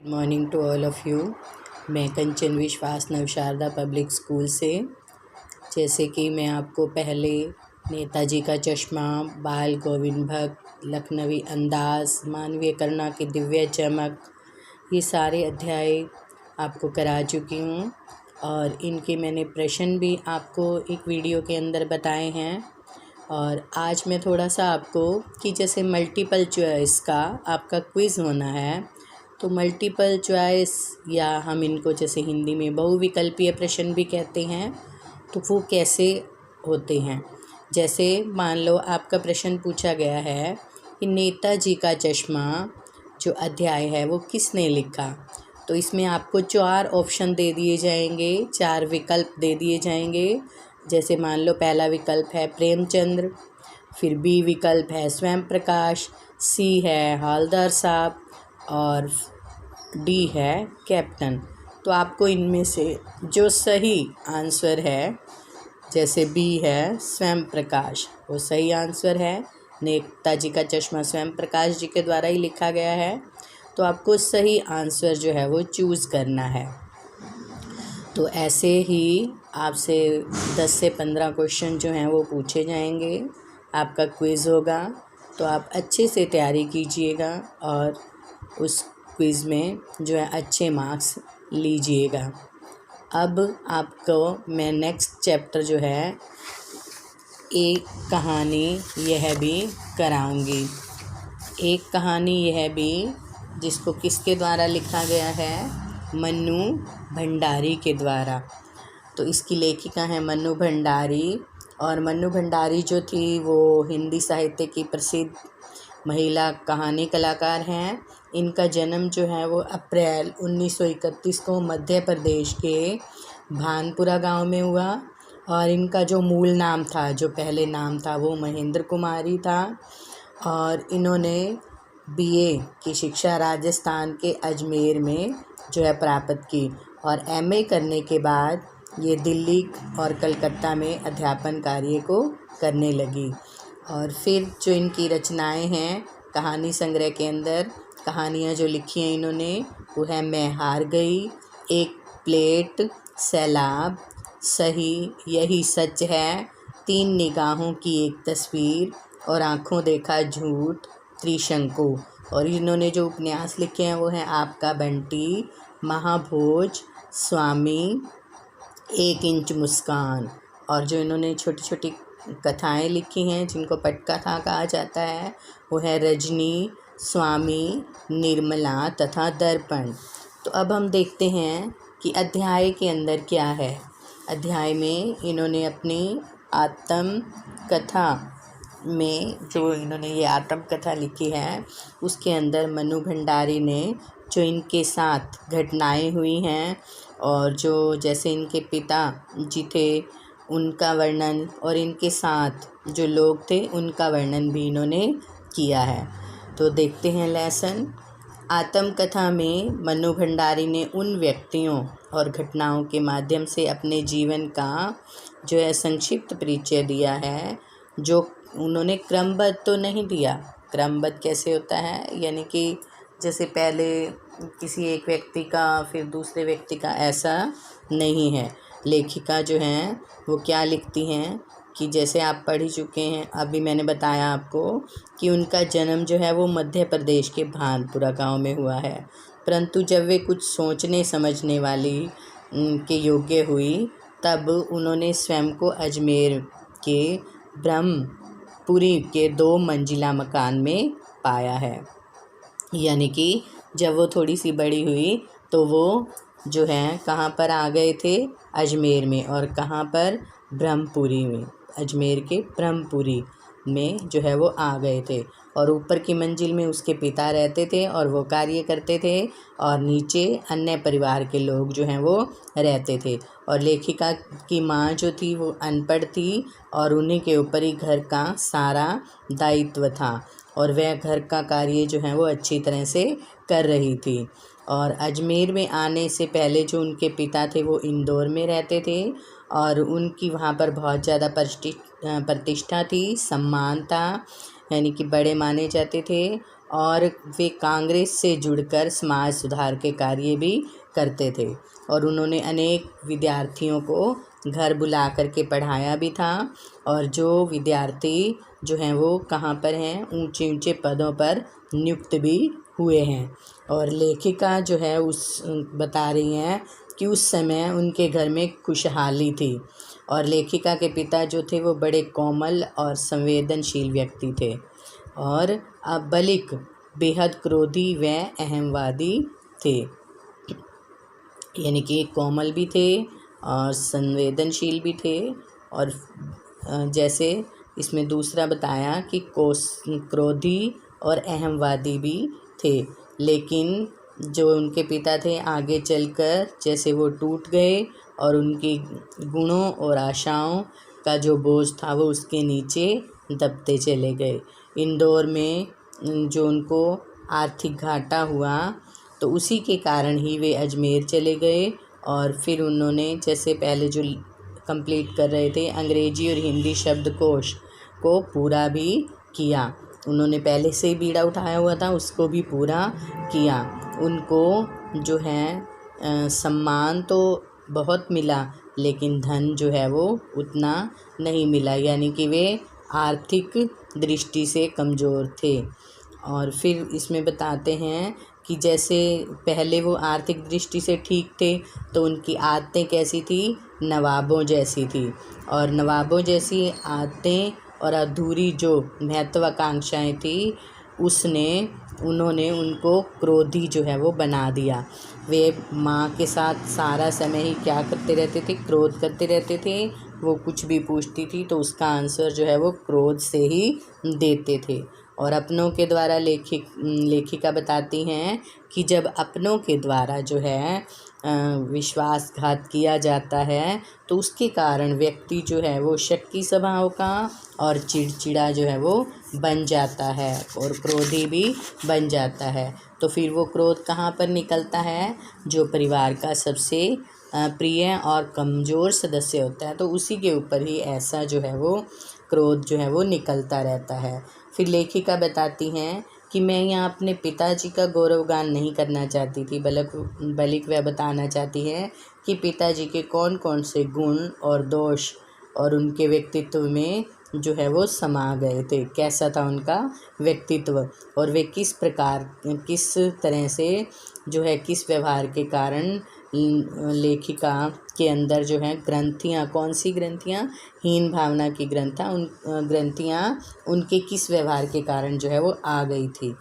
Morning to all of you. मैं कंचन विश्वास Navsharda public school से। जैसे कि मैं आपको पहले नेताजी का चश्मा, बाल गोविंद भक्त, लखनवी अंदाज, मानवीय करुणा की दिव्य चमक, ये सारे अध्याय आपको करा चुकी हूँ और इनके मैंने प्रश्न भी आपको एक वीडियो के अंदर बताए हैं। और आज मैं थोड़ा सा आपको कि जैसे मल्टीपल चॉइस का आपका क्विज़ होना है, तो मल्टीपल चॉइस या हम इनको जैसे हिंदी में बहुविकल्पीय प्रश्न भी कहते हैं, तो वो कैसे होते हैं। जैसे मान लो आपका प्रश्न पूछा गया है कि नेताजी का चश्मा जो अध्याय है वो किसने लिखा, तो इसमें आपको 4 ऑप्शन दे दिए जाएंगे, 4 विकल्प दे दिए जाएंगे। जैसे मान लो पहला विकल्प है प्रेमचंद्र, फिर बी विकल्प है स्वयं प्रकाश, सी है हवलदार साहब और डी है कैप्टन। तो आपको इनमें से जो सही आंसर है, जैसे बी है स्वयं प्रकाश, वो सही आंसर है। नेताजी का चश्मा स्वयं प्रकाश जी के द्वारा ही लिखा गया है, तो आपको सही आंसर जो है वो चूज़ करना है। तो ऐसे ही आपसे 10 से 15 क्वेश्चन जो हैं वो पूछे जाएंगे, आपका क्विज़ होगा। तो आप अच्छे से तैयारी कीजिएगा और उस क्विज़ में जो है अच्छे मार्क्स लीजिएगा। अब आपको मैं नेक्स्ट चैप्टर जो है एक कहानी यह भी कराऊंगी। एक कहानी यह भी जिसको किसके द्वारा लिखा गया है, मन्नू भंडारी के द्वारा। तो इसकी लेखिका है मन्नू भंडारी, और मन्नू भंडारी जो थी वो हिंदी साहित्य की प्रसिद्ध महिला कहानी कलाकार हैं। इनका जन्म जो है वो अप्रैल 1931 को मध्य प्रदेश के भानपुरा गांव में हुआ, और इनका जो मूल नाम था, जो पहले नाम था, वो महेंद्र कुमारी था। और इन्होंने बीए की शिक्षा राजस्थान के अजमेर में जो है प्राप्त की, और एमए करने के बाद ये दिल्ली और कलकत्ता में अध्यापन कार्य को करने लगी। और फिर जो इनकी रचनाएं हैं कहानी संग्रह के अंदर, कहानियाँ जो लिखी हैं इन्होंने, वो है मैं हार गई, एक प्लेट, सैलाब, सही, यही सच है, 3 निगाहों की एक तस्वीर और आँखों देखा झूठ, त्रिशंकु। और इन्होंने जो उपन्यास लिखे हैं वो हैं आपका बंटी, महाभोज, स्वामी, 1 इंच मुस्कान। और जो इन्होंने छोटी छोटी कथाएं लिखी हैं जिनको पटकथा कहा जाता है, वो है रजनी, स्वामी, निर्मला तथा दर्पण। तो अब हम देखते हैं कि अध्याय के अंदर क्या है। अध्याय में इन्होंने अपनी आत्म कथा में जो इन्होंने ये आत्मकथा लिखी है, उसके अंदर मन्नू भंडारी ने जो इनके साथ घटनाएं हुई हैं और जो जैसे इनके पिता जी थे उनका वर्णन, और इनके साथ जो लोग थे उनका वर्णन भी इन्होंने किया है। तो देखते हैं लेसन। आत्मकथा में मन्नू भंडारी ने उन व्यक्तियों और घटनाओं के माध्यम से अपने जीवन का जो है संक्षिप्त परिचय दिया है, जो उन्होंने क्रमबद्ध तो नहीं दिया। क्रमबद्ध कैसे होता है, यानी कि जैसे पहले किसी एक व्यक्ति का फिर दूसरे व्यक्ति का, ऐसा नहीं है। लेखिका जो हैं वो क्या लिखती हैं कि जैसे आप पढ़ ही चुके हैं, अभी मैंने बताया आपको कि उनका जन्म जो है वो मध्य प्रदेश के भानपुरा गांव में हुआ है, परंतु जब वे कुछ सोचने समझने वाली के योग्य हुई, तब उन्होंने स्वयं को अजमेर के ब्रह्मपुरी के 2 मंजिला मकान में पाया है। यानी कि जब वो थोड़ी सी बड़ी हुई तो वो जो है कहाँ पर आ गए थे, अजमेर में। और कहाँ पर, ब्रह्मपुरी में, अजमेर के ब्रह्मपुरी में जो है वो आ गए थे। और ऊपर की मंजिल में उसके पिता रहते थे और वो कार्य करते थे, और नीचे अन्य परिवार के लोग जो हैं वो रहते थे। और लेखिका की माँ जो थी वो अनपढ़ थी, और उन्हीं के ऊपर ही घर का सारा दायित्व था, और वह घर का कार्य जो है वो अच्छी तरह से कर रही थी। और अजमेर में आने से पहले जो उनके पिता थे वो इंदौर में रहते थे, और उनकी वहाँ पर बहुत ज़्यादा प्रतिष्ठा थी, सम्मान था, यानी कि बड़े माने जाते थे। और वे कांग्रेस से जुड़कर समाज सुधार के कार्य भी करते थे और उन्होंने अनेक विद्यार्थियों को घर बुला कर के पढ़ाया भी था। और जो विद्यार्थी जो हैं वो कहाँ पर हैं, ऊंचे ऊंचे पदों पर नियुक्त भी हुए हैं। और लेखिका जो है उस बता रही हैं कि उस समय उनके घर में खुशहाली थी और लेखिका के पिता जो थे वो बड़े कोमल और संवेदनशील व्यक्ति थे और बलिक बेहद क्रोधी व अहमवादी थे, यानी कि कोमल भी थे और संवेदनशील भी थे। और जैसे इसमें दूसरा बताया कि क्रोधी और अहमवादी भी थे, लेकिन जो उनके पिता थे आगे चलकर जैसे वो टूट गए और उनकी गुणों और आशाओं का जो बोझ था वो उसके नीचे दबते चले गए। इंदौर में जो उनको आर्थिक घाटा हुआ तो उसी के कारण ही वे अजमेर चले गए और फिर उन्होंने जैसे पहले जो कंप्लीट कर रहे थे अंग्रेजी और हिंदी शब्दकोश को पूरा भी किया। उन्होंने पहले से ही बीड़ा उठाया हुआ था, उसको भी पूरा किया। उनको जो है सम्मान तो बहुत मिला लेकिन धन जो है वो उतना नहीं मिला, यानी कि वे आर्थिक दृष्टि से कमज़ोर थे। और फिर इसमें बताते हैं कि जैसे पहले वो आर्थिक दृष्टि से ठीक थे तो उनकी आदतें कैसी थी, नवाबों जैसी थी। और नवाबों जैसी आदतें और अधूरी जो महत्वाकांक्षाएं थी उन्होंने उनको क्रोधी जो है वो बना दिया। वे माँ के साथ सारा समय ही क्या करते रहते थे, क्रोध करते रहते थे। वो कुछ भी पूछती थी तो उसका आंसर जो है वो क्रोध से ही देते थे। और अपनों के द्वारा लेखिका बताती हैं कि जब अपनों के द्वारा जो है विश्वासघात किया जाता है तो उसके कारण व्यक्ति जो है वो शक्की स्वभाव का और चिड़चिड़ा जो है वो बन जाता है और क्रोधी भी बन जाता है। तो फिर वो क्रोध कहाँ पर निकलता है, जो परिवार का सबसे प्रिय और कमज़ोर सदस्य होता है तो उसी के ऊपर ही ऐसा जो है वो क्रोध जो है वो निकलता रहता है। फिर लेखिका बताती हैं कि मैं यहाँ अपने पिताजी का गौरवगान नहीं करना चाहती थी, बल्कि वह बताना चाहती है कि पिताजी के कौन कौन से गुण और दोष और उनके व्यक्तित्व में जो है वो समा गए थे, कैसा था उनका व्यक्तित्व और वे किस तरह से जो है किस व्यवहार के कारण लेखिका के अंदर जो है ग्रंथियाँ, कौन सी ग्रंथियाँ, हीन भावना की ग्रंथियाँ उनके किस व्यवहार के कारण जो है वो आ गई थी।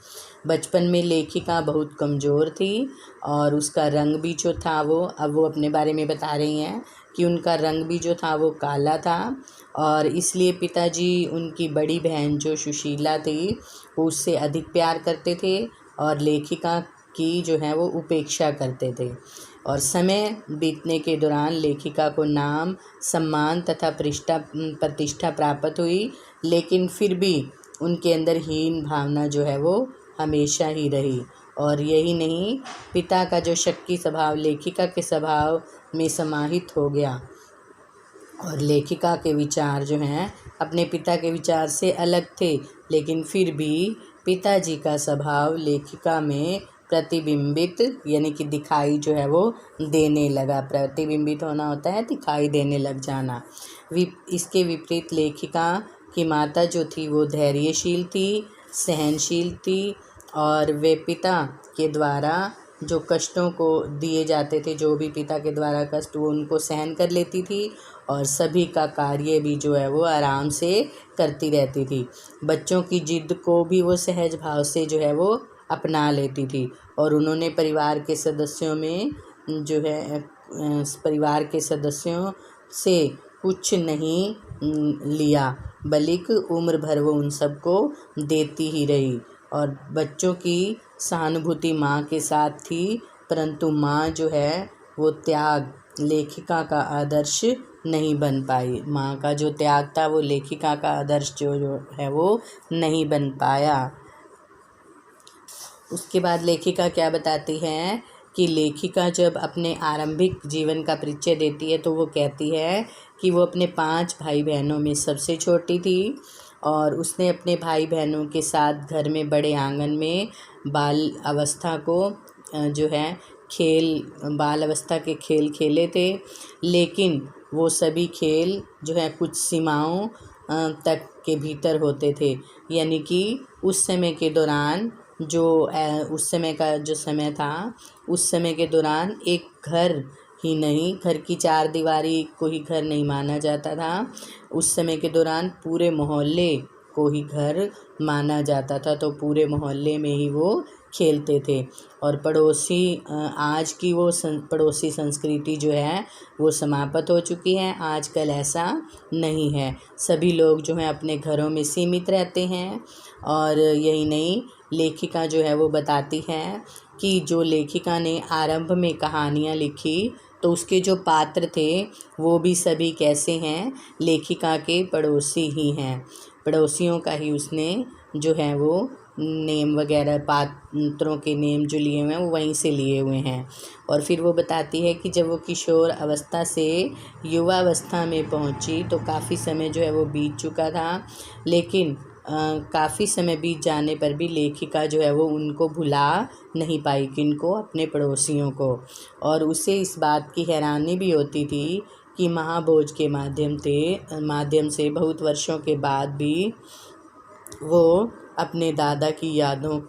बचपन में लेखिका बहुत कमज़ोर थी और उसका रंग भी जो था वो, अब वो अपने बारे में बता रही हैं कि उनका रंग भी जो था वो काला था और इसलिए पिताजी उनकी बड़ी बहन जो सुशीला थी वो उससे अधिक प्यार करते थे और लेखिका की जो है वो उपेक्षा करते थे। और समय बीतने के दौरान लेखिका को नाम, सम्मान तथा प्रतिष्ठा प्राप्त हुई, लेकिन फिर भी उनके अंदर हीन भावना जो है वो हमेशा ही रही। और यही नहीं, पिता का जो शक्की स्वभाव लेखिका के स्वभाव में समाहित हो गया और लेखिका के विचार जो हैं अपने पिता के विचार से अलग थे, लेकिन फिर भी पिताजी का स्वभाव लेखिका में प्रतिबिंबित यानी कि दिखाई जो है वो देने लगा। प्रतिबिंबित होना होता है दिखाई देने लग जाना। इसके विपरीत लेखिका की माता जो थी वो धैर्यशील थी, सहनशील थी और वे पिता के द्वारा जो कष्टों को दिए जाते थे, जो भी पिता के द्वारा कष्ट वो उनको सहन कर लेती थी और सभी का कार्य भी जो है वो आराम से करती रहती थी। बच्चों की जिद को भी वो सहज भाव से जो है वो अपना लेती थी और उन्होंने परिवार के सदस्यों से कुछ नहीं लिया, बल्कि उम्र भर वो उन सबको देती ही रही। और बच्चों की सहानुभूति माँ के साथ थी, परंतु माँ जो है वो त्याग लेखिका का आदर्श नहीं बन पाई। माँ का जो त्याग था वो लेखिका का आदर्श जो है वो नहीं बन पाया। उसके बाद लेखिका क्या बताती हैं कि लेखिका जब अपने आरंभिक जीवन का परिचय देती है तो वो कहती है कि वो अपने 5 भाई बहनों में सबसे छोटी थी और उसने अपने भाई बहनों के साथ घर में बड़े आंगन में बाल अवस्था को जो है बाल अवस्था के खेल खेले थे। लेकिन वो सभी खेल जो है कुछ सीमाओं तक के भीतर होते थे, यानी कि उस समय के दौरान उस समय का जो समय था, उस समय के दौरान एक घर ही नहीं, घर की चार दीवारी को ही घर नहीं माना जाता था। उस समय के दौरान पूरे मोहल्ले को ही घर माना जाता था, तो पूरे मोहल्ले में ही वो खेलते थे। और आज की वो पड़ोसी संस्कृति जो है वो समाप्त हो चुकी है। आजकल ऐसा नहीं है, सभी लोग जो हैं अपने घरों में सीमित रहते हैं। और यही नहीं, लेखिका जो है वो बताती है कि जो लेखिका ने आरंभ में कहानियाँ लिखी तो उसके जो पात्र थे वो भी सभी कैसे हैं, लेखिका के पड़ोसी ही हैं। पड़ोसियों का ही उसने जो है वो नेम वगैरह, पात्रों के नेम जो लिए हुए हैं वो वहीं से लिए हुए हैं। और फिर वो बताती है कि जब वो किशोर अवस्था से युवा अवस्था में पहुंची तो काफ़ी समय जो है वो बीत चुका था, लेकिन काफ़ी समय बीत जाने पर भी लेखिका जो है वो उनको भुला नहीं पाई, किनको, अपने पड़ोसियों को। और उसे इस बात की हैरानी भी होती थी कि महाभोज के माध्यम से बहुत वर्षों के बाद भी वो अपने दादा की यादों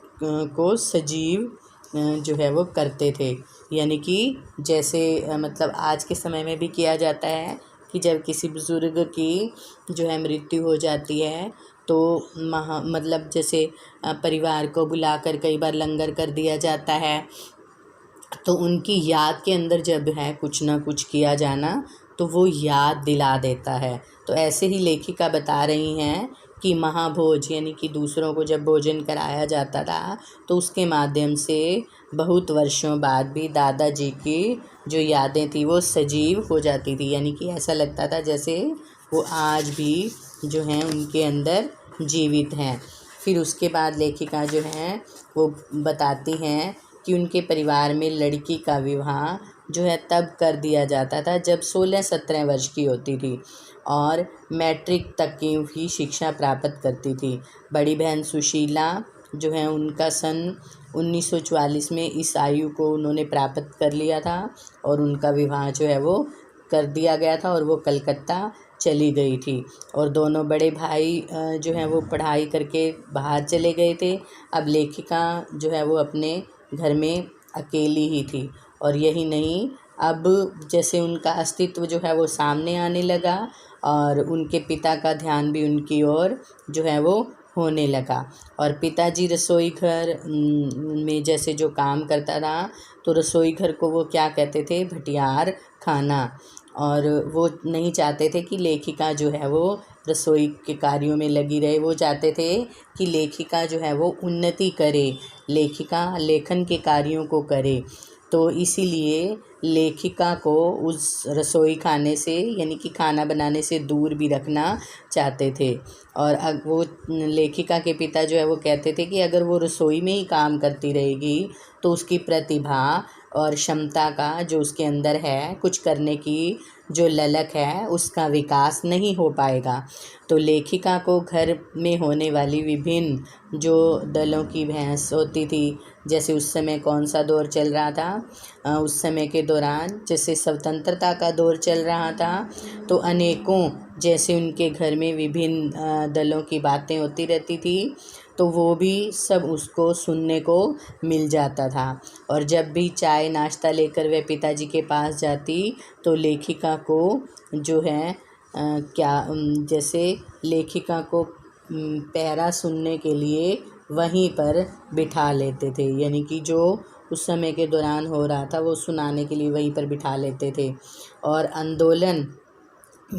को सजीव जो है वो करते थे। यानी कि जैसे मतलब आज के समय में भी किया जाता है कि जब किसी बुज़ुर्ग की जो है मृत्यु हो जाती है तो मतलब जैसे परिवार को बुलाकर कई बार लंगर कर दिया जाता है, तो उनकी याद के अंदर जब है कुछ ना कुछ किया जाना तो वो याद दिला देता है। तो ऐसे ही लेखिका बता रही हैं कि महाभोज यानी कि दूसरों को जब भोजन कराया जाता था तो उसके माध्यम से बहुत वर्षों बाद भी दादाजी की जो यादें थी वो सजीव हो जाती थी, यानी कि ऐसा लगता था जैसे वो आज भी जो हैं उनके अंदर जीवित हैं। फिर उसके बाद लेखिका जो हैं वो बताती हैं कि उनके परिवार में लड़की का विवाह जो है तब कर दिया जाता था जब 16-17 वर्ष की होती थी और मैट्रिक तक की ही शिक्षा प्राप्त करती थी। बड़ी बहन सुशीला जो है उनका सन 1944 में इस आयु को उन्होंने प्राप्त कर लिया था और उनका विवाह जो है वो कर दिया गया था और वो कलकत्ता चली गई थी। और दोनों बड़े भाई जो हैं वो पढ़ाई करके बाहर चले गए थे। अब लेखिका जो है वो अपने घर में अकेली ही थी। और यही नहीं, अब जैसे उनका अस्तित्व जो है वो सामने आने लगा और उनके पिता का ध्यान भी उनकी ओर जो है वो होने लगा। और पिताजी रसोई घर में जैसे जो काम करता रहा तो रसोई घर को वो क्या कहते थे, भटियार खाना। और वो नहीं चाहते थे कि लेखिका जो है वो रसोई के कार्यों में लगी रहे, वो चाहते थे कि लेखिका जो है वो उन्नति करे, लेखिका लेखन के कार्यों को करे। तो इसीलिए लेखिका को उस रसोई खाने से यानी कि खाना बनाने से दूर भी रखना चाहते थे। और वो लेखिका के पिता जो है वो कहते थे कि अगर वो रसोई में ही काम करती रहेगी तो उसकी प्रतिभा और क्षमता का जो उसके अंदर है कुछ करने की जो ललक है उसका विकास नहीं हो पाएगा। तो लेखिका को घर में होने वाली विभिन्न जो दलों की भैंस होती थी, जैसे उस समय कौन सा दौर चल रहा था, उस समय के दौरान जैसे स्वतंत्रता का दौर चल रहा था तो अनेकों जैसे उनके घर में विभिन्न दलों की बातें होती रहती थी, तो वो भी सब उसको सुनने को मिल जाता था। और जब भी चाय नाश्ता लेकर वह पिताजी के पास जाती तो लेखिका को जो है जैसे लेखिका को पहरा सुनने के लिए वहीं पर बिठा लेते थे, यानी कि जो उस समय के दौरान हो रहा था वो सुनाने के लिए वहीं पर बिठा लेते थे। और आंदोलन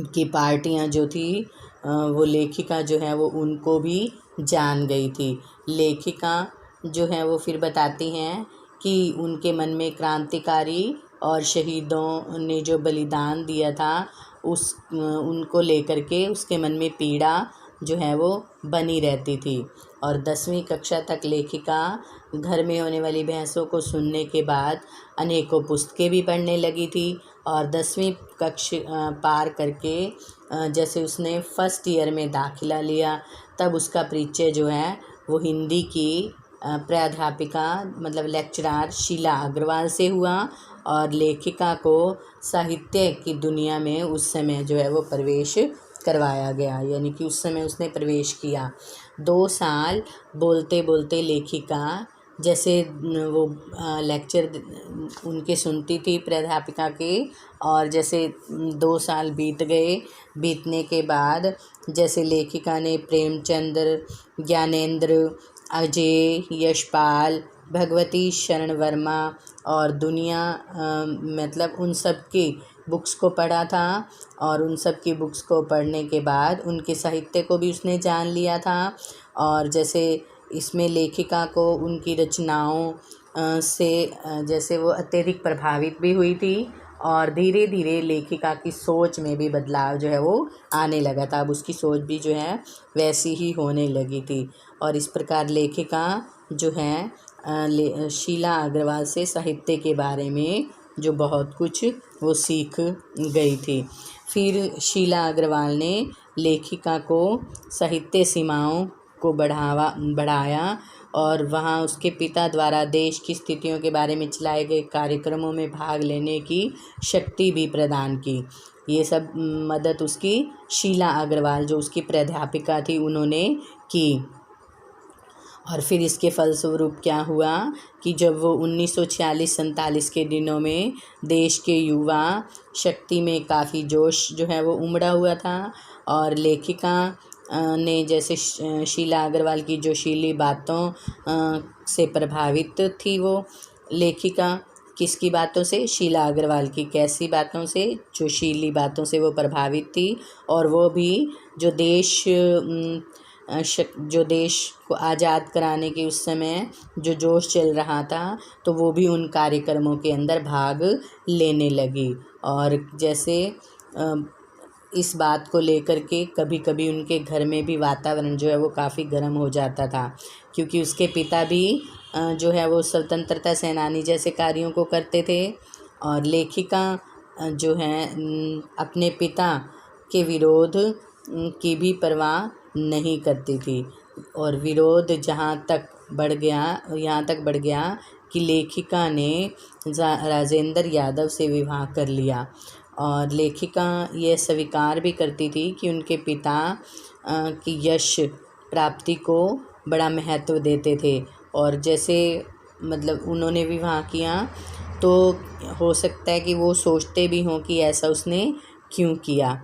की पार्टियां जो थी वो लेखिका जो है वो उनको भी जान गई थी। लेखिका जो है वो फिर बताती हैं कि उनके मन में क्रांतिकारी और शहीदों ने जो बलिदान दिया था उनको लेकर के उसके मन में पीड़ा जो है वो बनी रहती थी। और 10वीं कक्षा तक लेखिका घर में होने वाली बहसों को सुनने के बाद अनेकों पुस्तकें भी पढ़ने लगी थी और 10वीं पार करके जैसे उसने फर्स्ट ईयर में दाखिला लिया, तब उसका परिचय जो है वो हिंदी की प्राध्यापिका मतलब लेक्चरार शीला अग्रवाल से हुआ। और लेखिका को साहित्य की दुनिया में उस समय जो है वो प्रवेश करवाया गया, यानी कि उस समय उसने प्रवेश किया। 2 साल बोलते बोलते लेखिका जैसे वो लेक्चर उनके सुनती थी प्राध्यापिका के, और जैसे 2 साल बीत गए, बीतने के बाद जैसे लेखिका ने प्रेमचंद्र, ज्ञानेंद्र, अजय, यशपाल, भगवती शरण वर्मा और दुनिया मतलब उन सब की बुक्स को पढ़ा था। और उन सब की बुक्स को पढ़ने के बाद उनके साहित्य को भी उसने जान लिया था। और जैसे इसमें लेखिका को उनकी रचनाओं से जैसे वो अत्यधिक प्रभावित भी हुई थी, और धीरे धीरे लेखिका की सोच में भी बदलाव जो है वो आने लगा था। अब उसकी सोच भी जो है वैसी ही होने लगी थी। और इस प्रकार लेखिका जो है शीला अग्रवाल से साहित्य के बारे में जो बहुत कुछ वो सीख गई थी। फिर शीला अग्रवाल ने लेखिका को साहित्य सीमाओं को बढ़ाया, और वहाँ उसके पिता द्वारा देश की स्थितियों के बारे में चलाए गए कार्यक्रमों में भाग लेने की शक्ति भी प्रदान की। ये सब मदद उसकी शीला अग्रवाल जो उसकी प्राध्यापिका थी उन्होंने की। और फिर इसके फलस्वरूप क्या हुआ कि जब वो 1946-47 के दिनों में देश के युवा शक्ति में काफ़ी जोश जो है वो उमड़ा हुआ था, और लेखिका ने जैसे शीला अग्रवाल की जोशीली बातों से प्रभावित थी। वो लेखिका किसकी बातों से? शीला अग्रवाल की कैसी बातों से? जोशीली बातों से वो प्रभावित थी। और वो भी जो देश को आज़ाद कराने के उस समय जो जोश चल रहा था, तो वो भी उन कार्यक्रमों के अंदर भाग लेने लगी। और जैसे इस बात को लेकर के कभी कभी उनके घर में भी वातावरण जो है वो काफ़ी गर्म हो जाता था, क्योंकि उसके पिता भी जो है वो स्वतंत्रता सेनानी जैसे कार्यों को करते थे। और लेखिका जो है अपने पिता के विरोध की भी परवाह नहीं करती थी। और विरोध यहाँ तक बढ़ गया कि लेखिका ने राजेंद्र यादव से विवाह कर लिया। और लेखिका यह स्वीकार भी करती थी कि उनके पिता की यश प्राप्ति को बड़ा महत्व देते थे। और जैसे मतलब उन्होंने विवाह किया तो हो सकता है कि वो सोचते भी हों कि ऐसा उसने क्यों किया।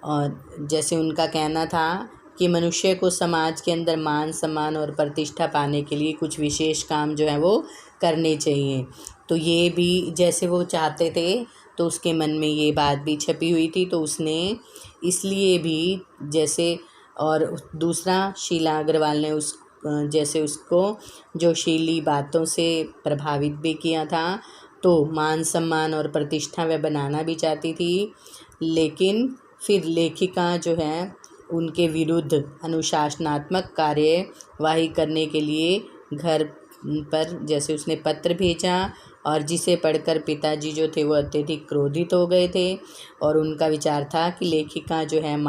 और जैसे उनका कहना था कि मनुष्य को समाज के अंदर मान सम्मान और प्रतिष्ठा पाने के लिए कुछ विशेष काम जो है वो करने चाहिए। तो ये भी जैसे वो चाहते थे, तो उसके मन में ये बात भी छपी हुई थी, तो उसने इसलिए भी जैसे। और दूसरा, शीला अग्रवाल ने जैसे उसको जोशीली बातों से प्रभावित भी किया था, तो मान सम्मान और प्रतिष्ठा वह बनाना भी चाहती थी। लेकिन फिर लेखिका जो है उनके विरुद्ध अनुशासनात्मक कार्यवाही करने के लिए घर पर जैसे उसने पत्र भेजा, और जिसे पढ़कर पिताजी जो थे वो अत्यधिक क्रोधित हो गए थे। और उनका विचार था कि लेखिका जो है